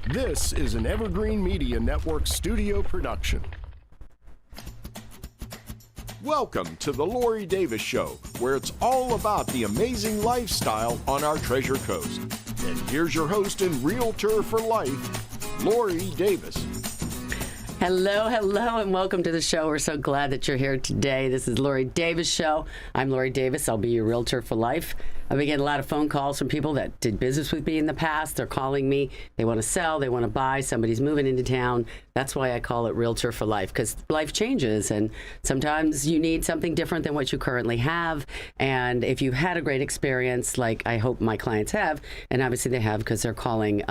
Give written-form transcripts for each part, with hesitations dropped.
This is an Evergreen Media Network studio production. Welcome to the Lori Davis Show, where it's all about the amazing lifestyle on our Treasure Coast. And here's your host and realtor for life, Lori Davis. Hello, and welcome to the show. We're so glad that you're here today. This is Lori Davis Show. I'm Lori Davis. I'll be your realtor for life. I've been getting a lot of phone calls from people that did business with me in the past. They're calling me. They want to sell. They want to buy. Somebody's moving into town. That's why I call it Realtor for Life, because life changes, and sometimes you need something different than what you currently have. And if you've had a great experience, like I hope my clients have, and obviously they have because they're calling,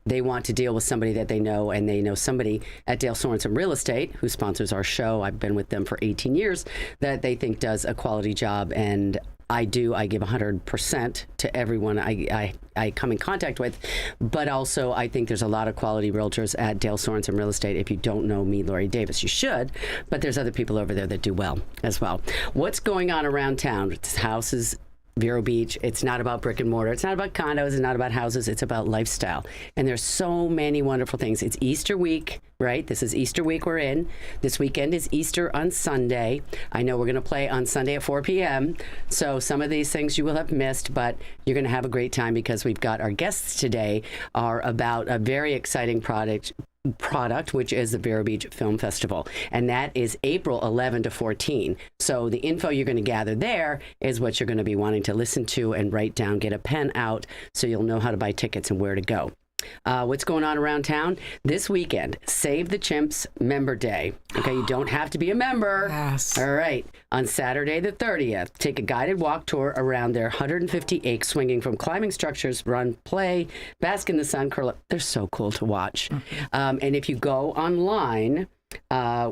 they want to deal with somebody that they know, and they know somebody at Dale Sorensen Real Estate, who sponsors our show. I've been with them for 18 years, that they think does a quality job, and I give 100% to everyone I come in contact with, but also I think there's a lot of quality realtors at Dale Sorensen Real Estate. If you don't know me, Lori Davis, you should, but there's other people over there that do well as well. What's going on around town? It's houses, Vero Beach. It's not about brick and mortar. It's not about condos. It's not about houses. It's about lifestyle. And there's so many wonderful things. It's Easter week, right? This is Easter week we're in. This weekend is Easter on Sunday. I know we're going to play on Sunday at 4 p.m. So some of these things you will have missed, but you're going to have a great time because we've got our guests today are about a very exciting product, which is the Vero Beach Film Festival, and that is April 11 to 14. So the info you're going to gather there is what you're going to be wanting to listen to and write down. Get a pen out so you'll know how to buy tickets and where to go. What's going on around town this weekend? Save the Chimps Member Day. Okay, you don't have to be a member. Yes. All right. On Saturday the 30th, take a guided walk tour around their 150 acres, swinging from climbing structures, run, play, bask in the sun, curl up. They're so cool to watch. And if you go online,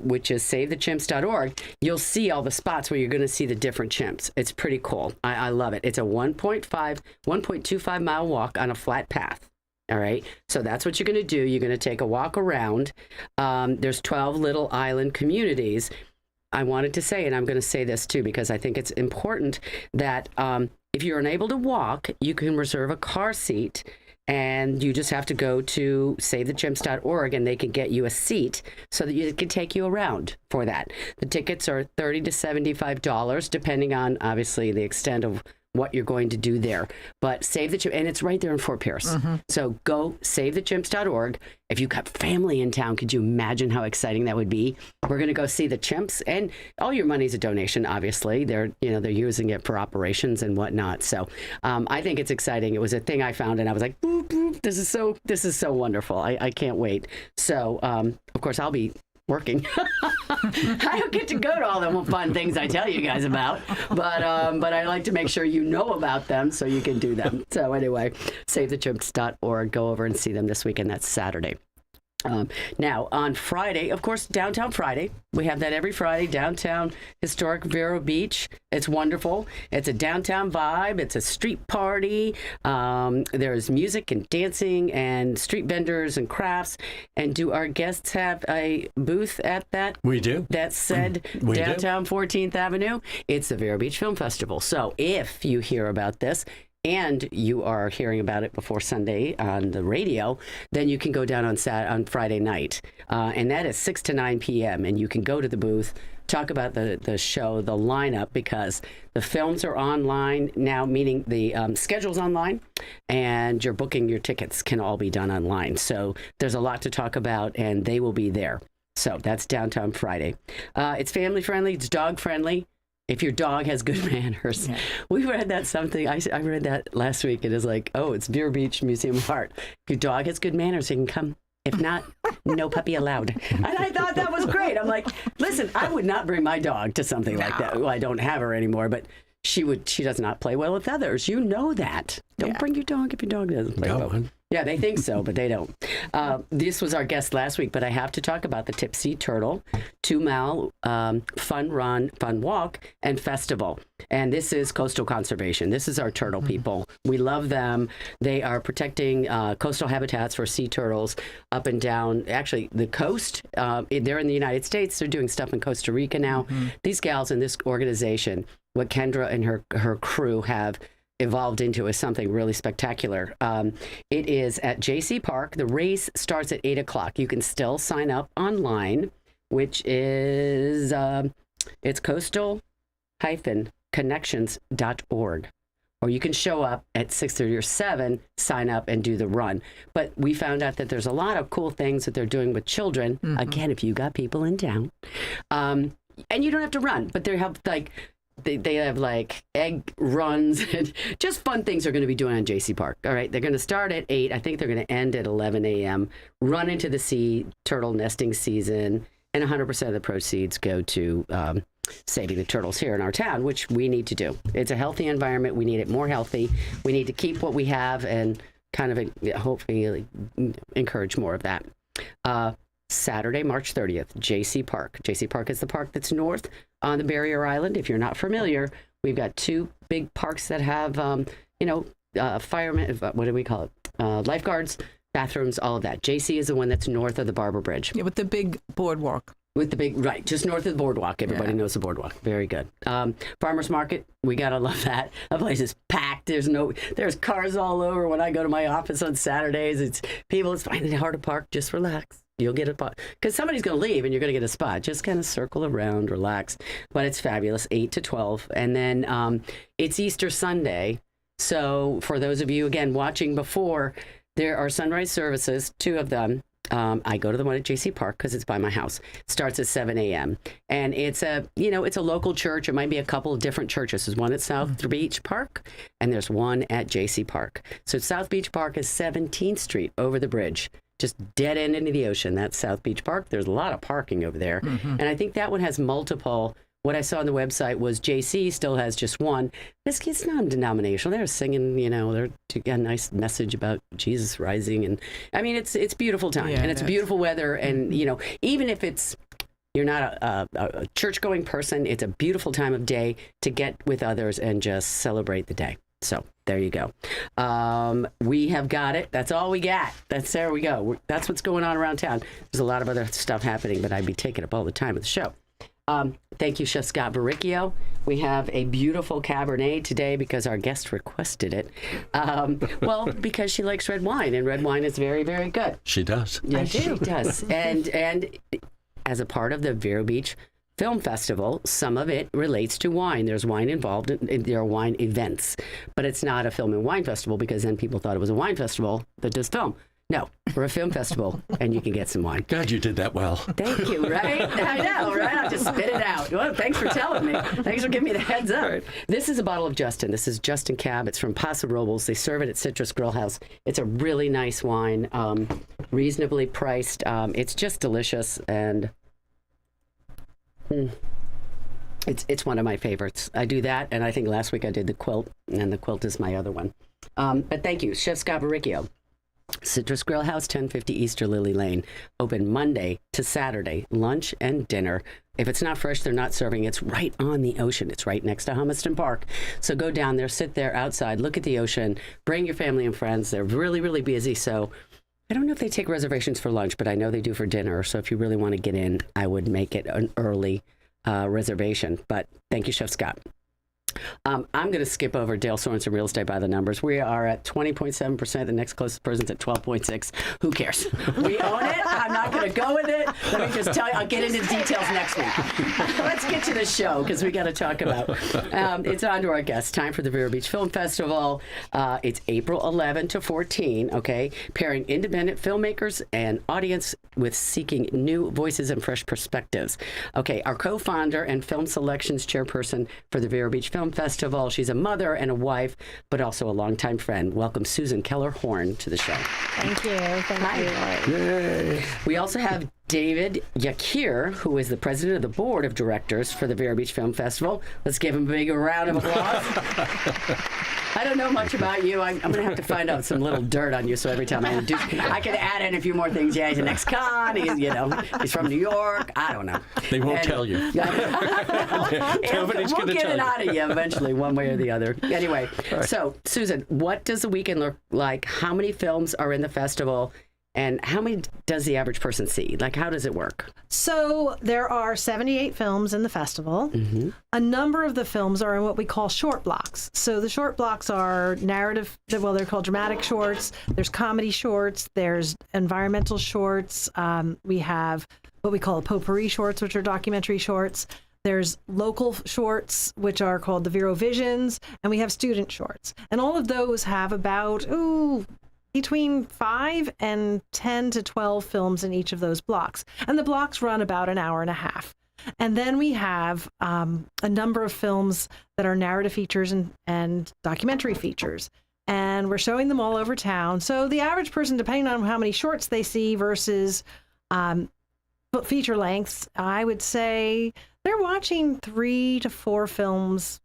which is savethechimps.org, you'll see all the spots where you're going to see the different chimps. It's pretty cool. I love it. It's a 1.25 mile walk on a flat path. All right. So that's what you're going to do. You're going to take a walk around. There's 12 little island communities. I wanted to say, and I'm going to say this too, because I think it's important that if you're unable to walk, you can reserve a car seat, and you just have to go to savethechimps.org and they can get you a seat so that you can take you around for that. The tickets are $30 to $75, depending on obviously the extent of what you're going to do there. But Save the Chimps, and it's right there in Fort Pierce. So go savethechimps.org. If you've got family in town, could you imagine how exciting that would be? We're going to go see the chimps, and all your money's a donation, obviously. They're using it for operations and whatnot. So I think it's exciting. It was a thing I found, and I was like, boop, boop, this is so wonderful. I can't wait. So, of course, I'll be working. I don't get to go to all the fun things I tell you guys about, but I like to make sure you know about them so you can do them. So anyway, savethechimps.org. Go over and see them this weekend. That's Saturday. Now, on Friday, of course, Downtown Friday. We have that every Friday, downtown historic Vero Beach. It's wonderful. It's a downtown vibe. It's a street party. There's music and dancing and street vendors and crafts. And do our guests have a booth at that? We do. That said, We downtown 14th Avenue. It's the Vero Beach Film Festival. So if you hear about this, and you are hearing about it before Sunday on the radio, then you can go down on Friday night. And that is 6 to 9 p.m. And you can go to the booth, talk about the show, the lineup, because the films are online now, meaning the schedule's online, and your booking your tickets can all be done online. So there's a lot to talk about, and they will be there. So that's Downtown Friday. It's family friendly. It's dog friendly. If your dog has good manners. Yeah. We read that something, I read that last week. It is like, oh, it's Vero Beach Museum of Art. If your dog has good manners, you can come. If not, no puppy allowed. And I thought that was great. I'm like, listen, I would not bring my dog to something like that. Well, I don't have her anymore, but she does not play well with others. You know that. Don't bring your dog if your dog doesn't play well. Yeah, they think so, but they don't. This was our guest last week, but I have to talk about the Tipsy Turtle 2-mile fun run, fun walk, and festival. And this is coastal conservation. This is our turtle people. We love them. They are protecting coastal habitats for sea turtles up and down, actually, the coast. They're in the United States. They're doing stuff in Costa Rica now. These gals in this organization, what Kendra and her crew have evolved into is something really spectacular. It is at JC Park. The race starts at 8 o'clock. You can still sign up online, which is it's coastal-connections.org. Or you can show up at 6:30 or 7, sign up and do the run. But we found out that there's a lot of cool things that they're doing with children. Again, if you got people in town. And you don't have to run, but they have like egg runs and just fun things they're going to be doing on JC Park. All right. They're going to start at 8. I think they're going to end at 11 a.m. Run into the sea, turtle nesting season, and 100% of the proceeds go to saving the turtles here in our town, which we need to do. It's a healthy environment. We need it more healthy. We need to keep what we have and kind of hopefully encourage more of that. Saturday, March 30th, JC Park. JC Park is the park that's north on the Barrier Island. If you're not familiar, we've got 2 big parks that have, firemen, what do we call it? Lifeguards, bathrooms, all of that. JC is the one that's north of the Barber Bridge. Yeah, with the big boardwalk. With the big, right, just north of the boardwalk. Everybody knows the boardwalk. Very good. Farmers Market, we got to love that. The place is packed. There's cars all over. When I go to my office on Saturdays, it's finding it hard to park. Just relax. You'll get a spot. Because somebody's going to leave and you're going to get a spot. Just kind of circle around, relax. But it's fabulous, 8 to 12. And then it's Easter Sunday. So for those of you, again, watching before, there are sunrise services, 2 of them. I go to the one at JC Park because it's by my house. It starts at 7 a.m. And it's a local church. It might be a couple of different churches. There's one at South Beach Park and there's one at JC Park. So South Beach Park is 17th Street over the bridge, just dead end into the ocean. That's South Beach Park. There's a lot of parking over there. And I think that one has multiple. What I saw on the website was JC still has just one. It's non-denominational. They're singing, they're a nice message about Jesus rising. And I mean, it's beautiful time and it's beautiful weather. And, even if you're not a church-going person, it's a beautiful time of day to get with others and just celebrate the day. So there you go. We have got it. That's all we got. There we go. That's what's going on around town. There's a lot of other stuff happening, but I'd be taking up all the time of the show. Thank you, Chef Scott Baricchio. We have a beautiful Cabernet today because our guest requested it. Because she likes red wine, and red wine is very, very good. She does. Yes, she does. And as a part of the Vero Beach Film Festival, some of it relates to wine. There's wine involved. There are wine events, but it's not a film and wine festival because then people thought it was a wine festival that does film. No, we're a film festival, and you can get some wine. God, you did that well. Thank you, right? I know, right? I'll just spit it out. Well, thanks for telling me. Thanks for giving me the heads up. Right. This is a bottle of Justin. This is Justin Cab. It's from Paso Robles. They serve it at Citrus Grill House. It's a really nice wine, reasonably priced. It's just delicious, and it's one of my favorites. I do that, and I think last week I did the quilt, and the quilt is my other one. But thank you, Chef Scott Baricchio. Citrus Grill House, 1050 Easter Lily Lane. Open Monday to Saturday, lunch and dinner. If it's not fresh, they're not serving. It's right on the ocean. It's right next to Humiston Park. So go down there, sit there outside, look at the ocean, bring your family and friends. They're really, really busy. So I don't know if they take reservations for lunch, but I know they do for dinner. So if you really want to get in, I would make it an early reservation. But thank you, Chef Scott. I'm going to skip over Dale Sorensen Real Estate by the numbers. We are at 20.7%. The next closest person's at 12.6%. Who cares? We own it. I'm not going to go with it. Let me just tell you, I'll get into the details next week. Let's get to the show because we got to talk about it's on to our guests. Time for the Vero Beach Film Festival. It's April 11 to 14, okay? Pairing independent filmmakers and audience with seeking new voices and fresh perspectives. Okay, our co-founder and film selections chairperson for the Vero Beach Film Festival. She's a mother and a wife, but also a longtime friend. Welcome Susan Keller-Horn to the show. Thank you. Thank you. Yay. We also have David Yakir, who is the president of the board of directors for the Vero Beach Film Festival. Let's give him a big round of applause. I don't know much about you. I'm going to have to find out some little dirt on you, so every time I can add in a few more things. Yeah, he's an ex-con. He's from New York. I don't know. They won't tell you. Nobody's going to tell you. We'll get it out of you eventually, one way or the other. Anyway, so Susan, what does the weekend look like? How many films are in the festival? And how many does the average person see? Like, how does it work? So there are 78 films in the festival. A number of the films are in what we call short blocks. So the short blocks are narrative, well, they're called dramatic shorts. There's comedy shorts. There's environmental shorts. We have what we call potpourri shorts, which are documentary shorts. There's local shorts, which are called the Vero Visions, and we have student shorts. And all of those have about, between 5 and 10 to 12 films in each of those blocks. And the blocks run about an hour and a half. And then we have a number of films that are narrative features and documentary features. And we're showing them all over town. So the average person, depending on how many shorts they see versus feature lengths, I would say they're watching 3 to 4 films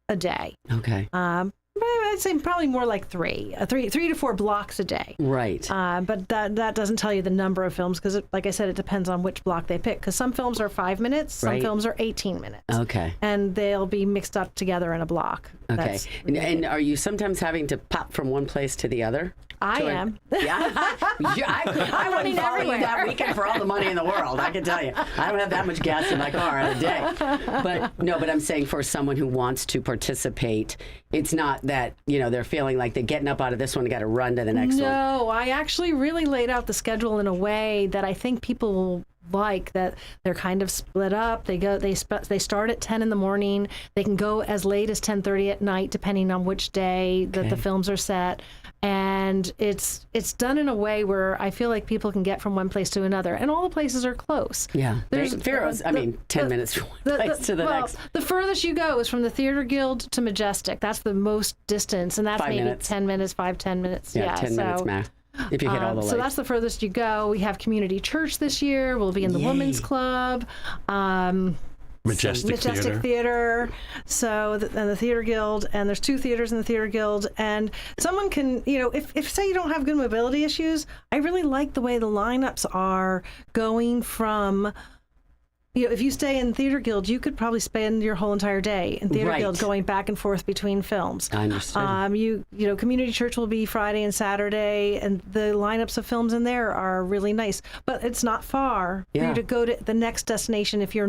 a day. Okay. I'd say probably more like three to 4 blocks a day. Right. But that doesn't tell you the number of films because, like I said, it depends on which block they pick. Because some films are 5 minutes, some films are 18 minutes. Okay. And they'll be mixed up together in a block. Okay. And are you sometimes having to pop from one place to the other? I am. Yeah. I wouldn't follow you that weekend for all the money in the world, I can tell you. I don't have that much gas in my car in a day. But I'm saying for someone who wants to participate, it's not that, they're feeling like they're getting up out of this one and got to run to the next one. No, I actually really laid out the schedule in a way that I think people will like, that they're kind of split up. They start at 10 in the morning. They can go as late as 10:30 at night, depending on which day that the films are set. And it's done in a way where I feel like people can get from one place to another, and all the places are close. Yeah, there's 10 minutes from one place to the next. The furthest you go is from the Theater Guild to Majestic. That's the most distance, and that's 5 maybe minutes. 10 minutes, 10 minutes. Yeah, 10 minutes max. If you hit all the lights. So that's the furthest you go. We have Community Church this year. We'll be in the Women's Club. Majestic Theater. So, and the Theater Guild, and there's 2 theaters in the Theater Guild. And someone can, if say you don't have good mobility issues, I really like the way the lineups are going from, if you stay in Theater Guild, you could probably spend your whole entire day in Theater Guild going back and forth between films. I understand. Community Church will be Friday and Saturday, and the lineups of films in there are really nice. But it's not far for you to go to the next destination if you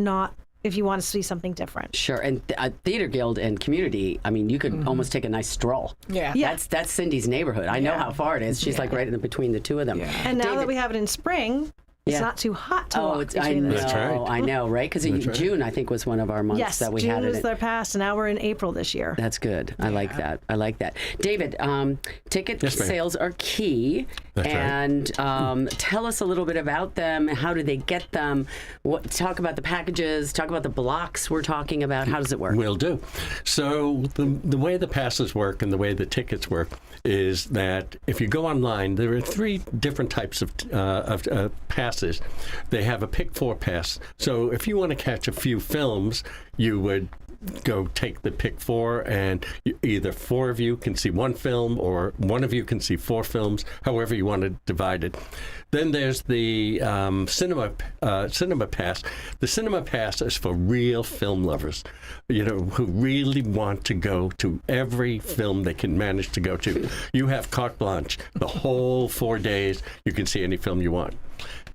want to see something different. Sure, and Theater Guild and Community, you could almost take a nice stroll. Yeah. That's Cindy's neighborhood. I know how far it is. She's like right in between the two of them. Yeah. And now that we have it in spring, it's not too hot to walk between them. That's right. I know, right? Because June, I think, was one of our months that we had it. Yes, June was their past, and now we're in April this year. That's good. I like that. David, ticket sales are key. That's and tell us a little bit about them. How do they get them? Talk about the packages. Talk about the blocks we're talking about. How does it work? Will do. So the way the passes work and the way the tickets work is that if you go online, there are 3 different types of passes. They have a Pick 4 pass. So if you want to catch a few films, you would go take the Pick 4, and either 4 of you can see 1 film or 1 of you can see 4 films, however you want to divide it. Then there's the cinema pass. The cinema pass is for real film lovers, who really want to go to every film they can manage to go to. You have carte blanche the whole 4 days. You can see any film you want.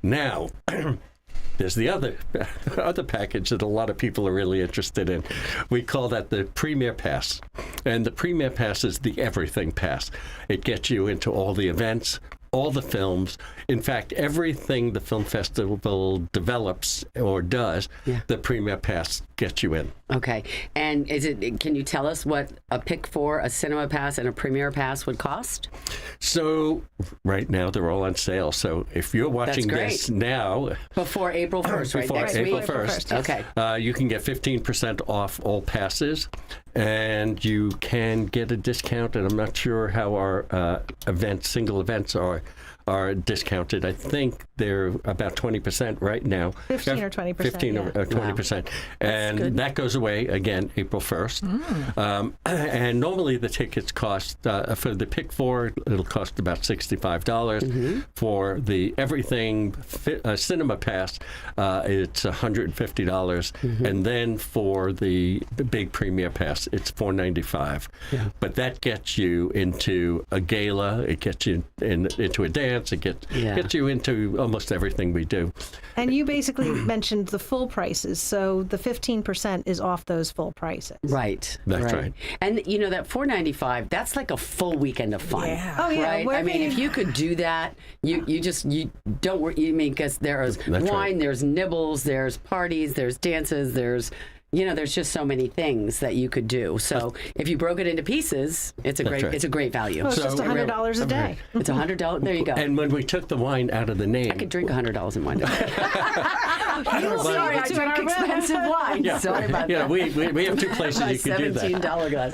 Now, there's the other package that a lot of people are really interested in. We call that the Premier Pass. And the Premier Pass is the everything pass. It gets you into all the events, all the films. In fact, everything the film festival develops or does, the Premier Pass gets you in. Okay. And can you tell us what a Pick 4, a Cinema Pass, and a Premier Pass would cost? So right now they're all on sale. So if you're watching this now, before April 1st, right? Before Next April week? 1st. Okay. You can get 15% off all passes, and you can get a discount. And I'm not sure how our single events are discounted. I think they're about 20% right now. 15 or 20%. 15 or 20%. Wow. And that goes away again April 1st. And normally the tickets cost, for the Pick 4, it'll cost about $65. For the everything cinema pass, it's $150. And then for the big Premier Pass, it's $495. But that gets you into a gala, it gets you into a dance, advance. It gets you into almost everything we do. And you basically mentioned the full prices, so the 15% is off those full prices. Right. That's right. And you know that $4.95, that's like a full weekend of fun. Yeah. Oh, yeah. Right? I mean, if you could do that, you don't worry. You mean, because there's wine, right. there's nibbles, there's parties, there's dances, there's just so many things that you could do. So if you broke it into pieces, it's a great value. Well, it's just $100 a day. It's $100. There you go. And when we took the wine out of the name, I could drink $100 in wine. Sorry, I to drink our expensive wine. Sorry about that. we have two places My you can do that. $17 glass.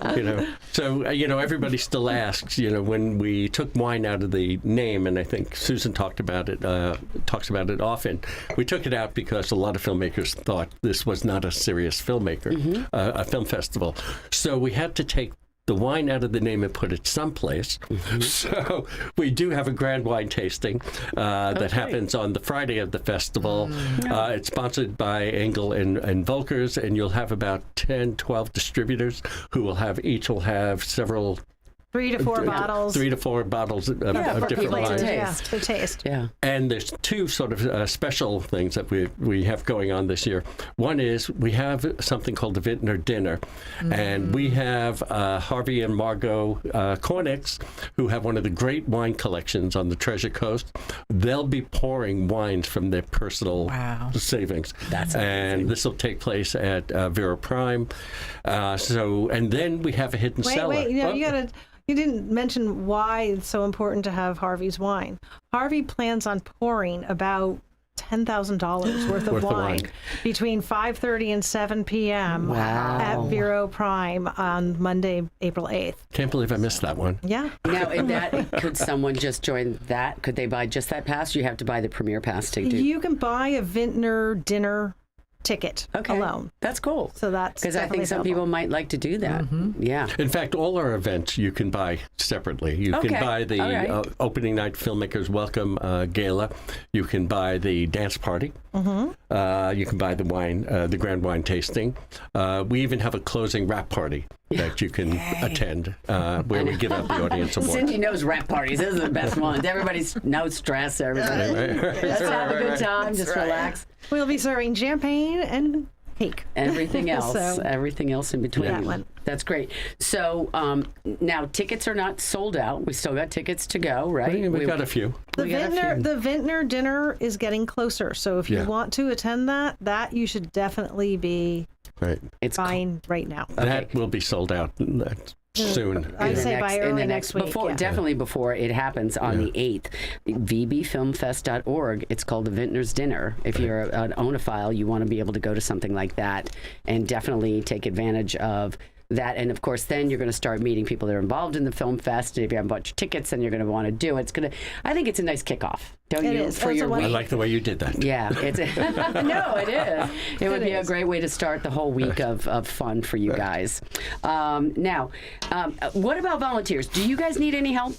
So everybody still asks, when we took wine out of the name, and I think Susan talks about it often. We took it out because a lot of filmmakers thought this was not a serious filmmaker, a film festival. So we had to take the wine out of the name and put it someplace. So we do have a grand wine tasting that happens on the Friday of the festival. It's sponsored by Engel and Volkers, and you'll have about 10, 12 distributors who will have several 3 to 4 bottles. 3 to 4 bottles of for different people to wines. taste. To taste. Yeah. And there's two sort of special things that we have going on this year. One is we have something called the Vintner Dinner, and we have Harvey and Margot Cornix, who have one of the great wine collections on the Treasure Coast. They'll be pouring wines from their personal savings. That's and amazing. this will take place at Vero Prime. And then we have a hidden cellar. Wait, you didn't mention why it's so important to have Harvey's wine. Harvey plans on pouring about $10,000 worth of wine between 5:30 and 7 p.m. at Vero Prime on Monday, April 8th. Can't believe I missed that one. Yeah. Now, could someone just join that? Could they buy just that pass? Or you have to buy the premier pass to do. You can buy a Vintner Dinner ticket alone. That's cool. So that's because I think some people might like to do that. Yeah. In fact, all our events you can buy separately. You can buy the opening night filmmakers welcome gala. You can buy the dance party. You can buy the wine, the grand wine tasting. We even have a closing wrap party that you can attend, where we give out the audience awards. Cindy knows wrap parties. Those are the best ones. Everybody's no stress. Everybody. Let's have a good time. Just relax. We'll be serving champagne and cake. Everything else. Everything else in between. That one. That's great. So now tickets are not sold out. We still got tickets to go, right? We've got a few. The Vintner Dinner is getting closer. So if you want to attend that you should definitely be buying right now. That will be sold out soon. I'd say by early next week. Definitely before it happens on the 8th. vbfilmfest.org. It's called the Vintner's Dinner. If you're an onophile, you want to be able to go to something like that and definitely take advantage of that. And of course, then you're going to start meeting people that are involved in the film fest. And if you have a bunch of tickets, then you're going to want to do it. I think it's a nice kickoff. Don't you? Is. For your week. I like the way you did that. Yeah, it's no, it is. It would be a great way to start the whole week of fun for you guys. Now, what about volunteers? Do you guys need any help?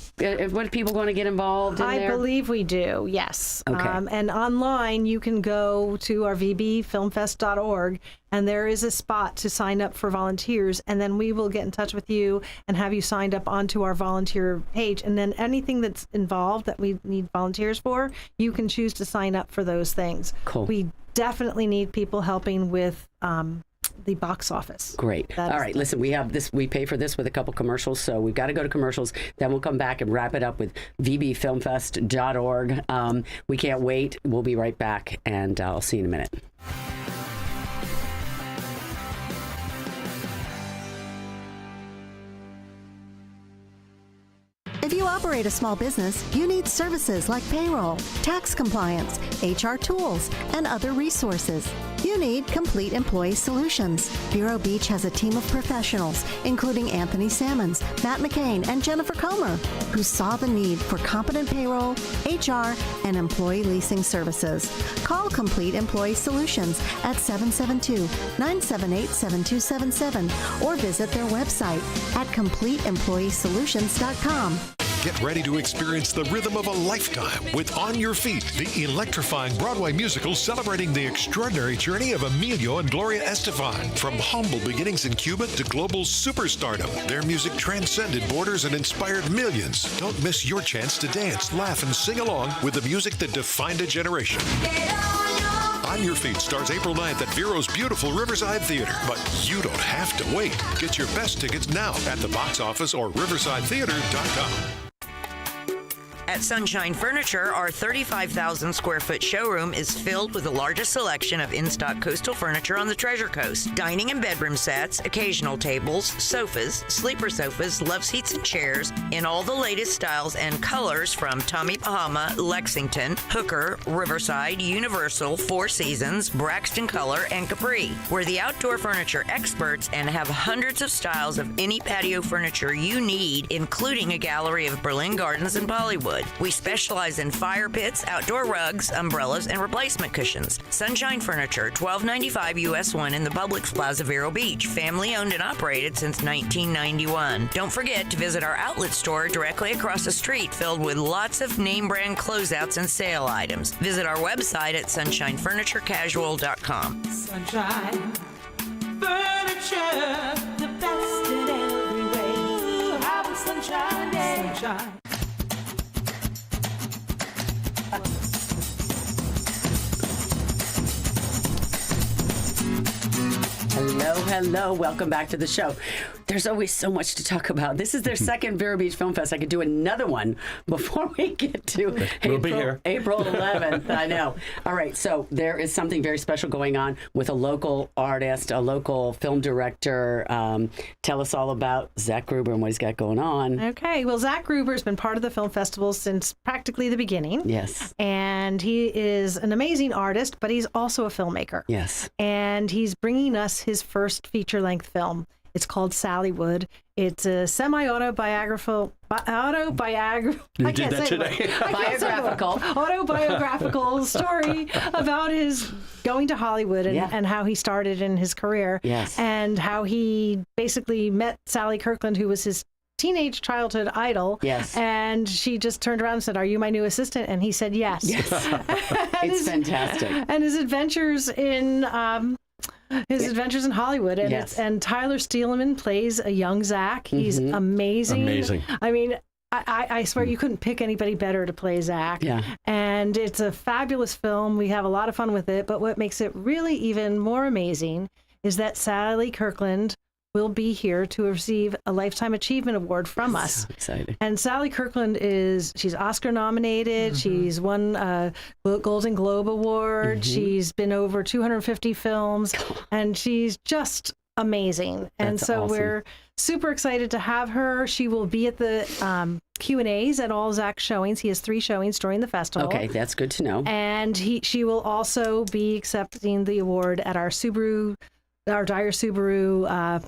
What people want to get involved in I believe we do, yes. Okay. And online, you can go to our vbfilmfest.org, and there is a spot to sign up for volunteers, and then we will get in touch with you and have you signed up onto our volunteer page. And then anything that's involved that we need volunteers for, you can choose to sign up for those things. Cool. We definitely need people helping with the box office. Great. All right, listen, we have this. We pay for this with a couple commercials, so we've got to go to commercials. Then we'll come back and wrap it up with vbfilmfest.org. We can't wait. We'll be right back, and I'll see you in a minute. If you operate a small business, you need services like payroll, tax compliance, HR tools, and other resources. You need Complete Employee Solutions. Vero Beach has a team of professionals, including Anthony Sammons, Matt McCain, and Jennifer Comer, who saw the need for competent payroll, HR, and employee leasing services. Call Complete Employee Solutions at 772-978-7277 or visit their website at CompleteEmployeeSolutions.com. Get ready to experience the rhythm of a lifetime with On Your Feet, the electrifying Broadway musical celebrating the extraordinary journey of Emilio and Gloria Estefan. From humble beginnings in Cuba to global superstardom, their music transcended borders and inspired millions. Don't miss your chance to dance, laugh, and sing along with the music that defined a generation. On Your Feet starts April 9th at Vero's beautiful Riverside Theater. But you don't have to wait. Get your best tickets now at the box office or riversidetheater.com. At Sunshine Furniture, our 35,000 square foot showroom is filled with the largest selection of in-stock coastal furniture on the Treasure Coast. Dining and bedroom sets, occasional tables, sofas, sleeper sofas, love seats and chairs in all the latest styles and colors from Tommy Bahama, Lexington, Hooker, Riverside, Universal, Four Seasons, Braxton Color, and Capri. We're the outdoor furniture experts and have hundreds of styles of any patio furniture you need, including a gallery of Berlin Gardens and Bollywood. We specialize in fire pits, outdoor rugs, umbrellas, and replacement cushions. Sunshine Furniture, 1295 US 1 in the Publix Plaza, Vero Beach. Family owned and operated since 1991. Don't forget to visit our outlet store directly across the street, filled with lots of name brand closeouts and sale items. Visit our website at sunshinefurniturecasual.com. Sunshine Furniture, the best in every way. Have a sunshine day. Sunshine. Hello. Welcome back to the show. There's always so much to talk about. This is their second Vero Beach Film Fest. I could do another one before we get to April 11th. I know. All right. So there is something very special going on with a local artist, a local film director. Tell us all about Zach Gruber and what he's got going on. Okay. Well, Zach Gruber has been part of the film festival since practically the beginning. Yes. And he is an amazing artist, but he's also a filmmaker. Yes. And he's bringing us his first feature-length film. It's called Sallywood. It's a semi-autobiographical. Autobiographical story about his going to Hollywood and how he started in his career. Yes. And how he basically met Sally Kirkland, who was his teenage childhood idol. Yes. And she just turned around and said, "Are you my new assistant?" And he said, "Yes." Yes. It's fantastic. And his adventures in Hollywood, and and Tyler Steelman plays a young Zach. He's amazing. I mean, I swear you couldn't pick anybody better to play Zach. Yeah. And it's a fabulous film. We have a lot of fun with it. But what makes it really even more amazing is that Sally Kirkland will be here to receive a Lifetime Achievement Award from us. So excited. And Sally Kirkland she's Oscar nominated. She's won a Golden Globe Award. She's been over 250 films, and she's just amazing. And That's so awesome. we're super excited to have her. She will be at the Q&As at all Zach's showings. He has 3 showings during the festival. Okay, that's good to know. And she will also be accepting the award at our Dyer Subaru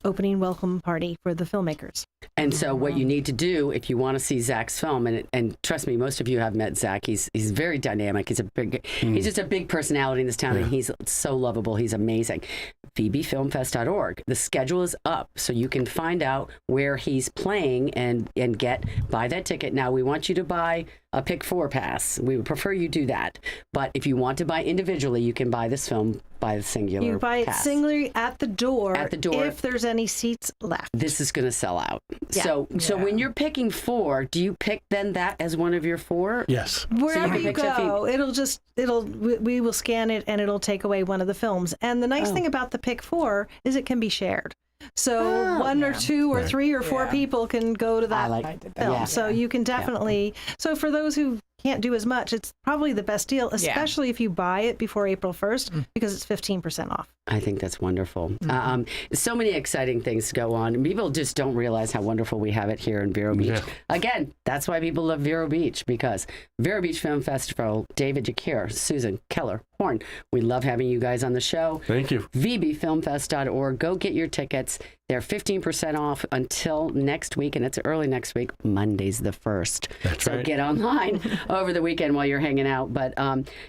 opening welcome party for the filmmakers. And so what you need to do if you want to see Zach's film, and trust me, most of you have met Zach. He's very dynamic. He's just a big personality in this town, and he's so lovable. He's amazing. VBFilmFest.org. The schedule is up, so you can find out where he's playing and buy that ticket. Now, we want you to buy a Pick 4 pass. We would prefer you do that. But if you want to buy individually, you can buy this film by the singular You buy pass. it singly at the door. At the door. If there's any seats left. This is going to sell out. Yeah. So when you're picking 4, do you pick then that as one of your 4? Yes. Wherever So you go, we will scan it and it'll take away one of the films. And the nice thing about the Pick 4 is it can be shared. So one or 2 or 3 or 4 people can go to that film. Yeah. So you can definitely. So for those who can't do as much, it's probably the best deal, especially if you buy it before April 1st, because it's 15% off. I think that's wonderful. So many exciting things to go on. People just don't realize how wonderful we have it here in Vero Beach. Yeah. Again, that's why people love Vero Beach, because Vero Beach Film Festival, David Yakir, Susan Keller, porn. We love having you guys on the show. Thank you. vbfilmfest.org. Go get your tickets. They're 15% off until next week, and it's early next week. Monday's the 1st. That's so right. get online over the weekend while you're hanging out. But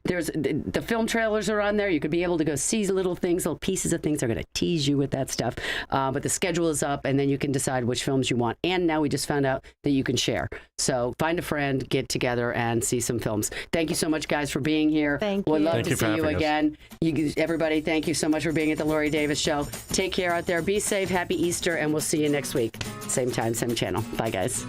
there's the film trailers are on there. You could be able to go see little things, little pieces of things. They're going to tease you with that stuff. But the schedule is up, and then you can decide which films you want. And now we just found out that you can share. So find a friend, get together, and see some films. Thank you so much, guys, for being here. Thank you. We'd love Thank to you for see you having us. again. Everybody, thank you so much for being at the Lori Davis Show. Take care out there. Be safe. Happy Easter, and we'll see you next week. Same time, same channel. Bye, guys.